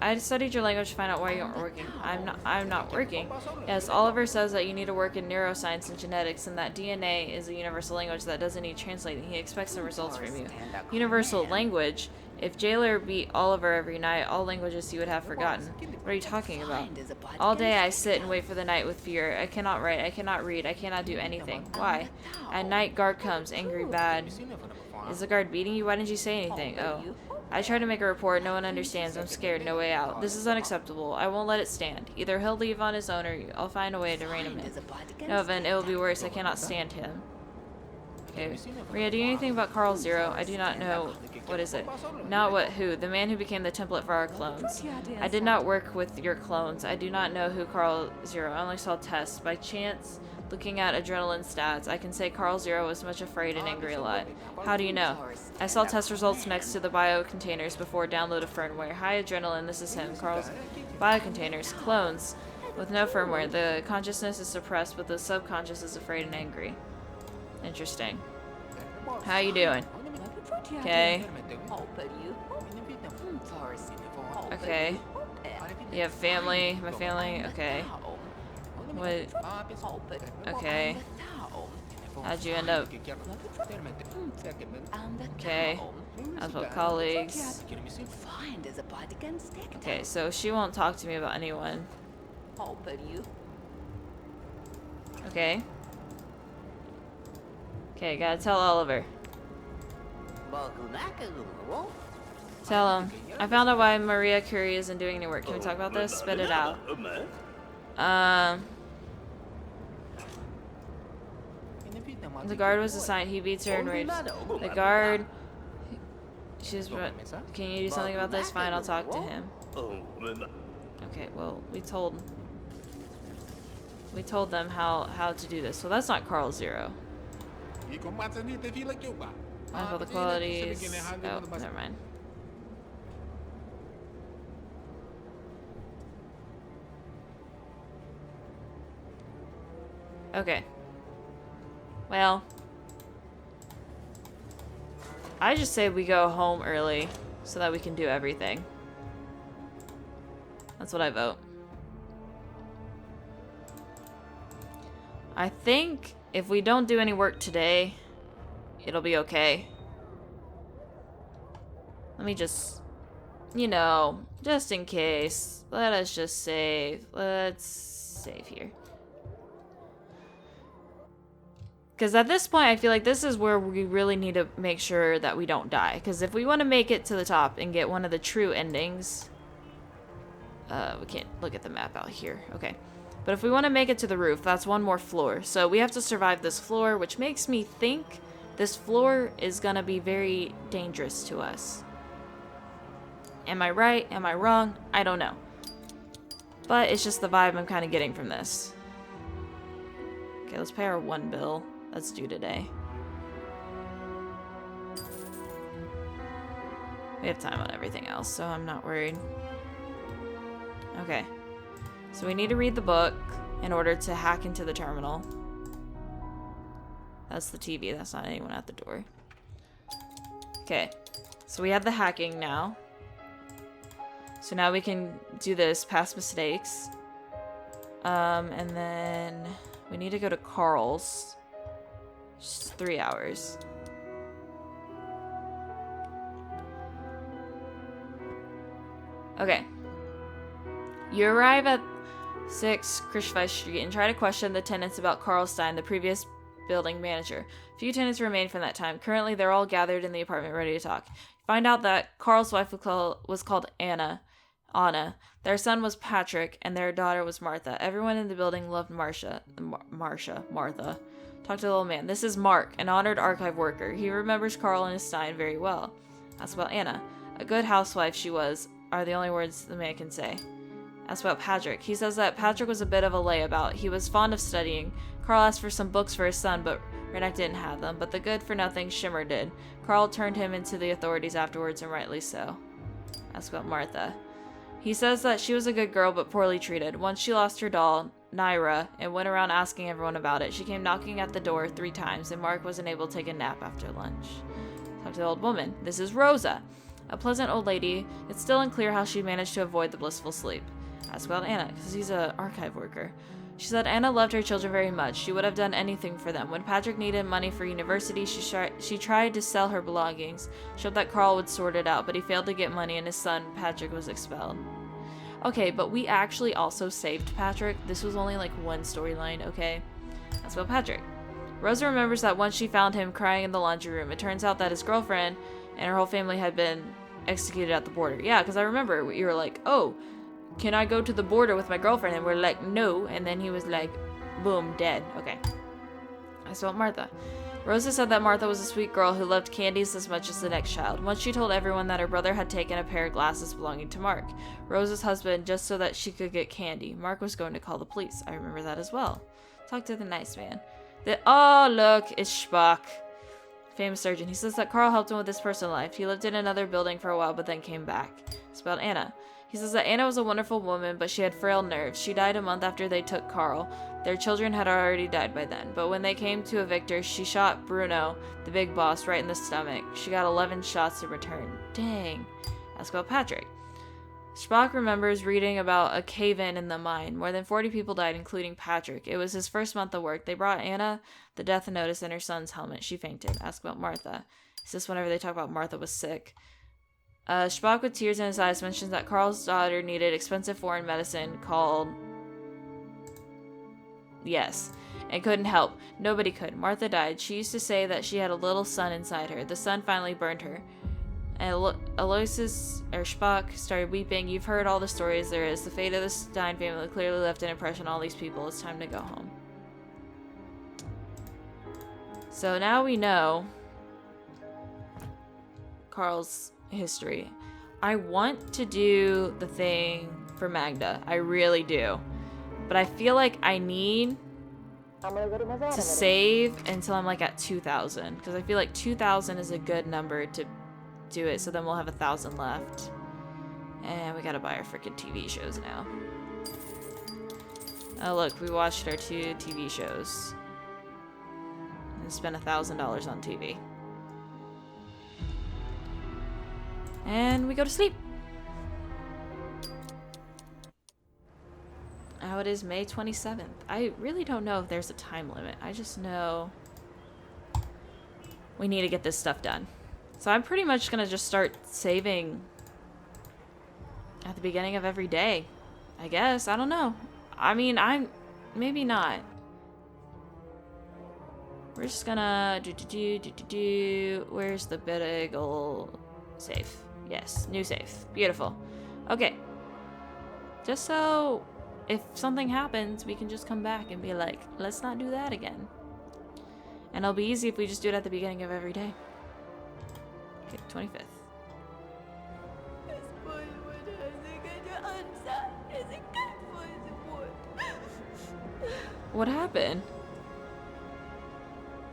I studied your language to find out why you aren't working. I'm not working. Yes, Oliver says that you need to work in neuroscience and genetics, and that DNA is a universal language that doesn't need translating. He expects some results from you. Universal language? If Jailer beat Oliver every night, all languages he would have forgotten. What are you talking about? All day I sit and wait for the night with fear. I cannot write, I cannot read, I cannot do anything. Why? At night, guard comes, angry, bad. Is the guard beating you? Why didn't you say anything? Oh. I tried to make a report, no one understands. I'm scared, no way out. This is unacceptable. I won't let it stand. Either he'll leave on his own or I'll find a way to rein him in. No, Evan, it will be worse. I cannot stand him. Okay. Maria, do you know anything about Carl Zero? I do not know. What is it? Not what, who? The man who became the template for our clones. I did not work with your clones. I do not know who Carl Zero. I only saw tests. By chance, Looking at adrenaline stats, I can say Carl Zero was much afraid and angry a lot. How do you know? I saw test results next to the bio containers before download of firmware. High adrenaline, this is him. Carl's bio containers, clones. With no firmware, the consciousness is suppressed, but the subconscious is afraid and angry. Interesting. How you doing? Okay. Okay. You have family? My family? Okay. What? Okay. How'd you end up? Okay. How's about colleagues? Okay, so she won't talk to me about anyone. Okay. Okay, gotta tell Oliver. Tell him. I found out why Maria Curie isn't doing any work. Can we talk about this? Spit it out. The guard was assigned. He beats her and rapes. The guard. She's. Can you do something about this? Fine, I'll talk to him. Okay. Well, we told them how to do this. So that's not Carl Zero. All the qualities. Oh, never mind. Okay. Well, I just say we go home early so that we can do everything. That's what I vote. I think if we don't do any work today, it'll be okay. Let me just, you know, just in case, let us just save. Let's save here. Because at this point, I feel like this is where we really need to make sure that we don't die. Because if we want to make it to the top and get one of the true endings... we can't look at the map out here. Okay. But if we want to make it to the roof, that's one more floor. So we have to survive this floor, which makes me think this floor is going to be very dangerous to us. Am I right? Am I wrong? I don't know. But it's just the vibe I'm kind of getting from this. Okay, let's pay our one bill. That's due today. We have time on everything else, so I'm not worried. Okay. So we need to read the book in order to hack into the terminal. That's the TV. That's not anyone at the door. Okay. So we have the hacking now. So now we can do this, past mistakes. And then we need to go to Carl's. Just 3 hours. Okay. You arrive at 6 Krishvai Street and try to question the tenants about Carl Stein, the previous building manager. Few tenants remain from that time. Currently, they're all gathered in the apartment ready to talk. Find out that Carl's wife was called Anna. Their son was Patrick, and their daughter was Martha. Everyone in the building loved Martha. Talk to the old man. This is Mark, an honored archive worker. He remembers Carl and his Stein very well. Ask about Anna. A good housewife she was, are the only words the man can say. Ask about Patrick. He says that Patrick was a bit of a layabout. He was fond of studying. Carl asked for some books for his son, but Rennek didn't have them. But the good-for-nothing Shimmer did. Carl turned him into the authorities afterwards, and rightly so. Ask about Martha. He says that she was a good girl, but poorly treated. Once she lost her doll, Naira, and went around asking everyone about it. She came knocking at the door 3 times, and Mark wasn't able to take a nap after lunch. Talk to the old woman. This is Rosa, a pleasant old lady. It's still unclear how she managed to avoid the blissful sleep. Ask about Anna, because he's an archive worker. She said Anna loved her children very much. She would have done anything for them. When Patrick needed money for university, she tried to sell her belongings, showed that Carl would sort it out, but he failed to get money and his son, Patrick, was expelled. Okay, but we actually also saved Patrick. This was only like one storyline, okay? That's about Patrick. Rosa remembers that once she found him crying in the laundry room. It turns out that his girlfriend and her whole family had been executed at the border. Yeah, because I remember you were like, oh, can I go to the border with my girlfriend? And we're like, no. And then he was like, boom, dead. Okay. That's about Martha. Rosa said that Martha was a sweet girl who loved candies as much as the next child. Once she told everyone that her brother had taken a pair of glasses belonging to Mark, Rosa's husband, just so that she could get candy. Mark was going to call the police. I remember that as well. Talk to the nice man. Oh, look, it's Spock. Famous surgeon. He says that Carl helped him with his personal life. He lived in another building for a while, but then came back. It's about Anna. He says that Anna was a wonderful woman, but she had frail nerves. She died a month after they took Carl. Their children had already died by then. But when they came to a victor, she shot Bruno, the big boss, right in the stomach. She got 11 shots in return. Dang. Ask about Patrick. Spock remembers reading about a cave-in in the mine. More than 40 people died, including Patrick. It was his first month of work. They brought Anna the death notice and her son's helmet. She fainted. Ask about Martha. Is this whenever they talk about Martha was sick? Spock, with tears in his eyes, mentions that Carl's daughter needed expensive foreign medicine called... Yes. And couldn't help. Nobody could. Martha died. She used to say that she had a little son inside her. The son finally burned her. And Aloysius, or Spock, started weeping. You've heard all the stories there is. The fate of the Stein family clearly left an impression on all these people. It's time to go home. So now we know Carl's history. I want to do the thing for Magda. I really do. But I feel like I need to save until I'm like at 2,000. Because I feel like 2,000 is a good number to do it. So then we'll have 1,000 left. And we gotta buy our freaking TV shows now. Oh look, we watched our 2 TV shows. And spent $1,000 on TV. And we go to sleep. Now it is May 27th. I really don't know if there's a time limit. I just know we need to get this stuff done. So I'm pretty much gonna just start saving at the beginning of every day. I guess. I don't know. I mean, maybe not. We're just gonna where's the big ol' save? Yes, new save. Beautiful. Okay. Just so if something happens, we can just come back and be like, let's not do that again. And it'll be easy if we just do it at the beginning of every day. Okay, 25th. What happened?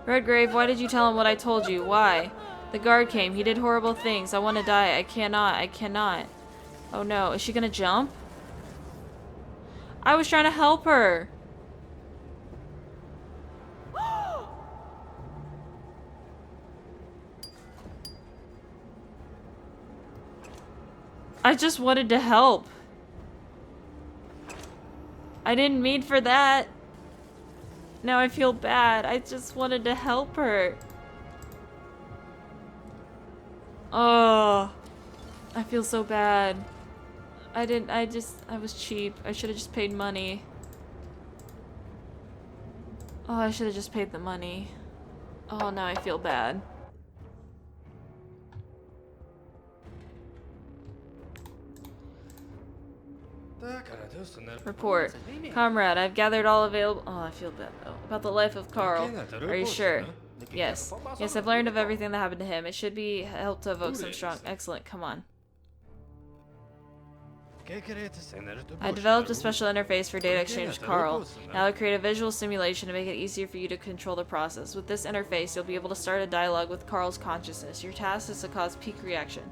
Redgrave, why did you tell him what I told you? Why? The guard came. He did horrible things. I want to die. I cannot. I cannot. Oh no. Is she gonna jump? I was trying to help her. I just wanted to help. I didn't mean for that. Now I feel bad. I just wanted to help her. Oh, I feel so bad. I was cheap. I should have just paid money. Oh, I should have just paid the money. Oh, now I feel bad. Report. Comrade, I've gathered all available... Oh, I feel bad though. About the life of Carl. Are you sure? Yes. Yes, I've learned of everything that happened to him. It should be helped to evoke some strong... Excellent, come on. I developed a special interface for data exchange with Carl. Now I'll create a visual simulation to make it easier for you to control the process. With this interface, you'll be able to start a dialogue with Carl's consciousness. Your task is to cause peak reaction.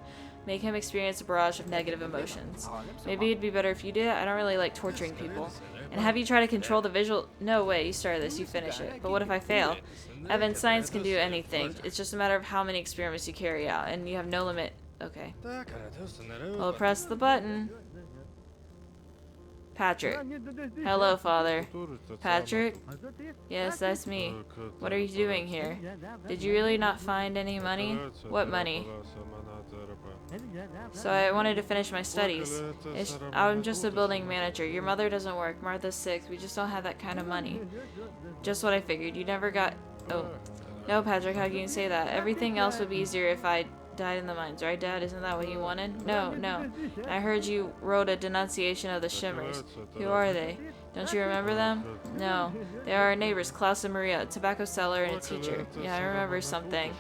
Make him experience a barrage of negative emotions. Maybe it'd be better if you did it. I don't really like torturing people. And have you try to control the visual... No way, you started this, you finish it. But what if I fail? Evan, science can do anything. It's just a matter of how many experiments you carry out, and you have no limit. Okay. Well, press the button. Patrick. Hello, Father. Patrick? Yes, that's me. What are you doing here? Did you really not find any money? What money? So I wanted to finish my studies. I'm just a building manager. Your mother doesn't work. Martha's sick. We just don't have that kind of money. Just what I figured. You never got... Oh. No, Patrick, how can you say that? Everything else would be easier if I died in the mines, right, Dad? Isn't that what you wanted? No, no. I heard you wrote a denunciation of the Shimmers. Who are they? Don't you remember them? No. They are our neighbors, Klaus and Maria, a tobacco seller and a teacher. Yeah, I remember something.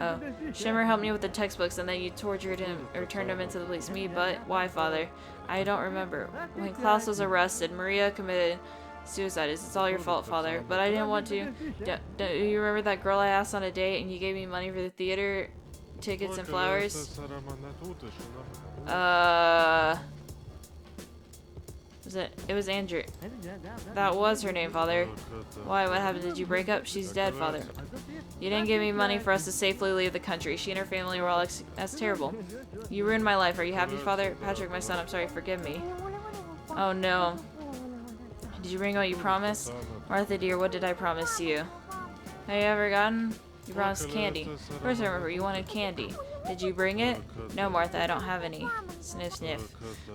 Oh. Shimmer helped me with the textbooks and then you tortured him or turned him into the police. Me, but why, Father? I don't remember. When Klaus was arrested, Maria committed suicide. It's all your fault, Father. But I didn't want to. Do you remember that girl I asked on a date and you gave me money for the theater tickets and flowers? It was Andrew. That was her name, Father. Why? What happened? Did you break up? She's dead, Father. You didn't give me money for us to safely leave the country. She and her family were all that's terrible. You ruined my life. Are you happy, Father? Patrick, my son, I'm sorry. Forgive me. Oh, no. Did you bring what you promised? Martha, dear, what did I promise you? Have you ever gotten? You promised candy. Of course I remember. You wanted candy. Did you bring it? No, Martha, I don't have any. Sniff, sniff.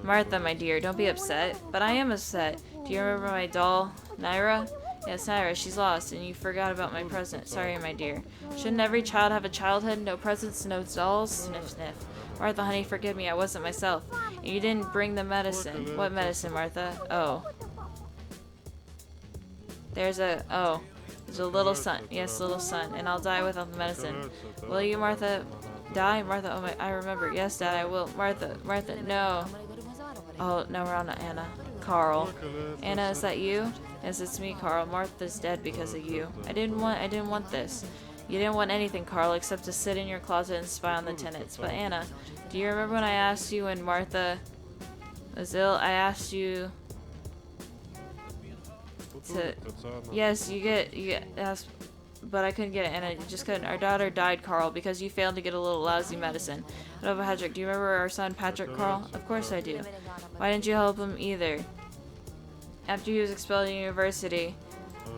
Martha, my dear, don't be upset. But I am upset. Do you remember my doll, Naira? Yes, Naira, she's lost, and you forgot about my present. Sorry, my dear. Shouldn't every child have a childhood? No presents, no dolls? Sniff, sniff. Martha, honey, forgive me. I wasn't myself. And you didn't bring the medicine. What medicine, Martha? Oh. There's a little son. Yes, little son. And I'll die without the medicine. Will you, Martha? Die? Martha, oh my, I remember. Yes, Dad, I will. Martha, no. Oh, no, we're on to Anna. Carl. Anna, is that you? Yes, it's me, Carl. Martha's dead because of you. I didn't want this. You didn't want anything, Carl, except to sit in your closet and spy on the tenants. But Anna, do you remember when I asked you when Martha was ill? I asked you to... Yes, you get asked, but I couldn't get it, and I just couldn't. Our daughter died, Carl, because you failed to get a little lousy medicine. What about Patrick? Do you remember our son, Patrick, Carl? Of course I do. Why didn't you help him either? After he was expelled from university,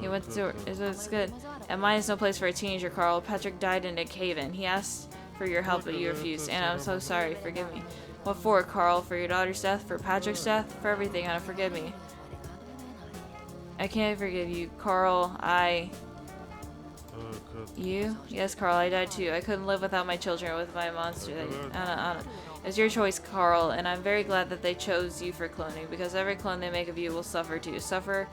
he went to... It's good. And mine is no place for a teenager, Carl. Patrick died in a cave-in. He asked for your help, but you refused. Anna, I'm so sorry. Forgive me. What for, Carl? For your daughter's death? For Patrick's death? For everything, Anna. Forgive me. I can't forgive you, Carl. You? Yes, Carl, I died too. I couldn't live without my children or with my monster. Anna. It's your choice, Carl, and I'm very glad that they chose you for cloning, because every clone they make of you will suffer too. Suffer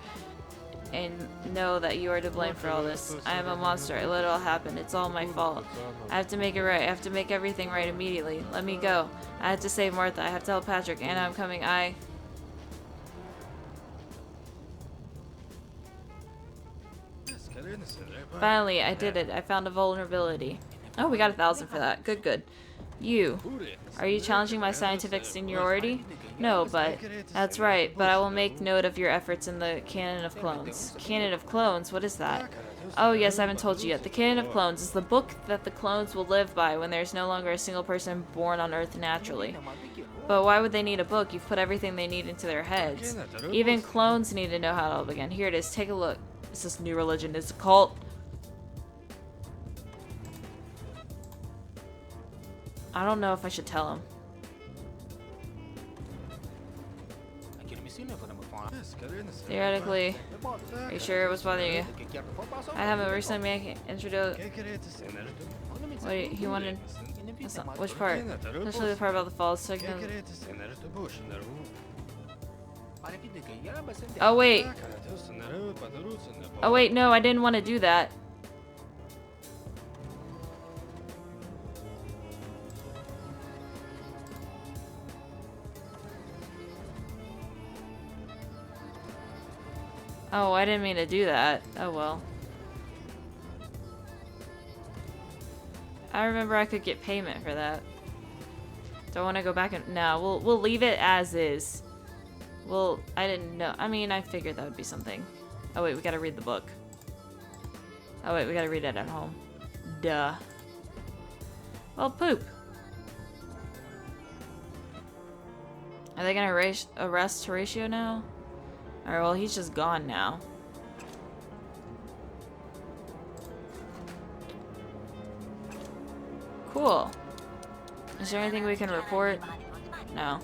and know that you are to blame for all this. I am a monster. I let it all happen. It's all my fault. I have to make it right. I have to make everything right immediately. Let me go. I have to save Martha. I have to help Patrick. Anna, I'm coming. Finally, I did it. I found a vulnerability. Oh, we got 1,000 for that. Good. You. Are you challenging my scientific seniority? No, but... That's right, but I will make note of your efforts in the Canon of Clones. Canon of Clones? What is that? Oh, yes, I haven't told you yet. The Canon of Clones is the book that the clones will live by when there's no longer a single person born on Earth naturally. But why would they need a book? You've put everything they need into their heads. Even clones need to know how to live again. Here it is. Take a look. It's this new religion. It's a cult. I don't know if I should tell him. Theoretically, are you sure it was bothering you? I haven't recently been introduced. Wait, he wanted. That's not, which part? Especially the part about the falls. Oh wait. Oh wait, no, I didn't want to do that. Oh, I didn't mean to do that. Oh well. I remember I could get payment for that. Do I want to go back and... No, we'll leave it as is. Well, I didn't know. I mean, I figured that would be something. Oh wait, we gotta read the book. Oh wait, we gotta read it at home. Duh. Well, poop. Are they gonna arrest Horatio now? Alright, well, he's just gone now. Cool. Is there anything we can report? No.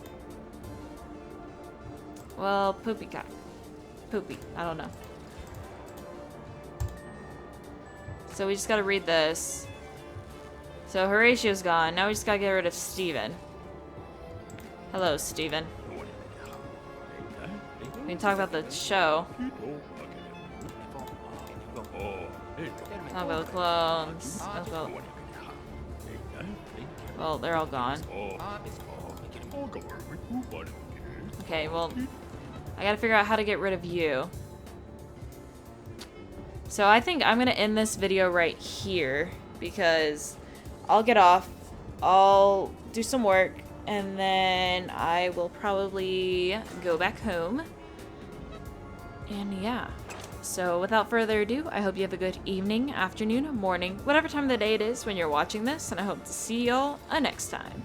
Well, Poopy got... Poopy. I don't know. So we just gotta read this. So Horatio's gone. Now we just gotta get rid of Steven. Hello, Steven. We can talk about the show. Talk about the clones. Well, they're all gone. Okay, well, I gotta figure out how to get rid of you. So I think I'm gonna end this video right here because I'll get off, I'll do some work, and then I will probably go back home. And yeah. So without further ado, I hope you have a good evening, afternoon, morning, whatever time of the day it is when you're watching this, and I hope to see y'all next time.